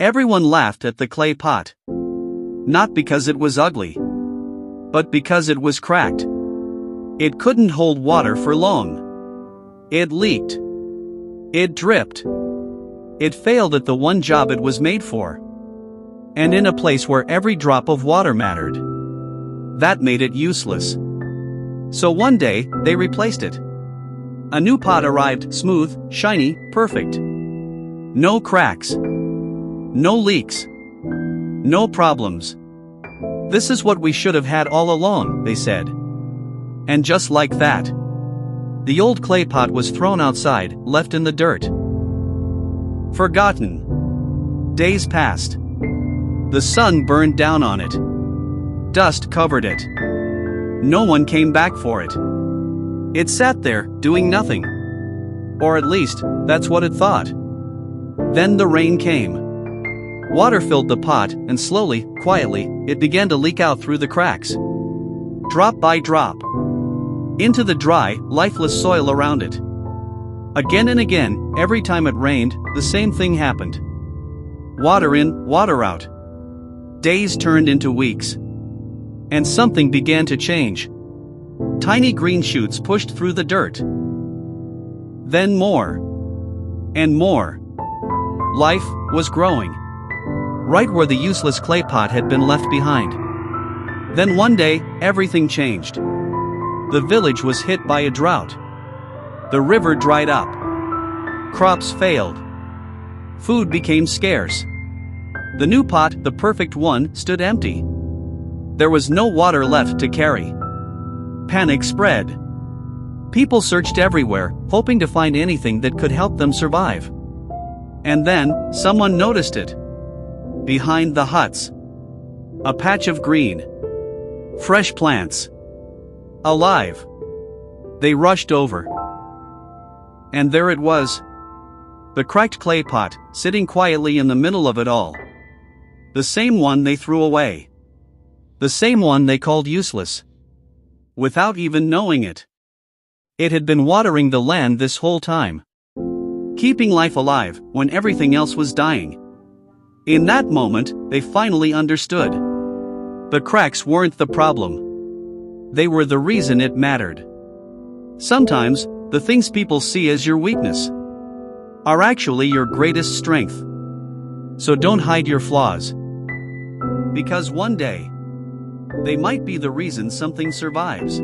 Everyone laughed at the clay pot. Not because it was ugly, but because it was cracked. It couldn't hold water for long. It leaked. It dripped. It failed at the one job it was made for. And in a place where every drop of water mattered. That made it useless. So one day, they replaced it. A new pot arrived, smooth, shiny, perfect. No cracks. No leaks. No problems. This is what we should have had all along, they said. And just like that, the old clay pot was thrown outside, left in the dirt. Forgotten. Days passed. The sun burned down on it. Dust covered it. No one came back for it. It sat there, doing nothing. Or at least, that's what it thought. Then the rain came. Water filled the pot, and slowly, quietly, it began to leak out through the cracks. Drop by drop. Into the dry, lifeless soil around it. Again and again, every time it rained, the same thing happened. Water in, water out. Days turned into weeks. And something began to change. Tiny green shoots pushed through the dirt. Then more. And more. Life was growing. Right where the useless clay pot had been left behind. Then one day, everything changed. The village was hit by a drought. The river dried up. Crops failed. Food became scarce. The new pot, the perfect one, stood empty. There was no water left to carry. Panic spread. People searched everywhere, hoping to find anything that could help them survive. And then, someone noticed it. Behind the huts. A patch of green. Fresh plants. Alive. They rushed over. And there it was. The cracked clay pot, sitting quietly in the middle of it all. The same one they threw away. The same one they called useless. Without even knowing it. It had been watering the land this whole time. Keeping life alive when everything else was dying. In that moment, they finally understood. The cracks weren't the problem. They were the reason it mattered. Sometimes, the things people see as your weakness are actually your greatest strength. So don't hide your flaws. Because one day, they might be the reason something survives.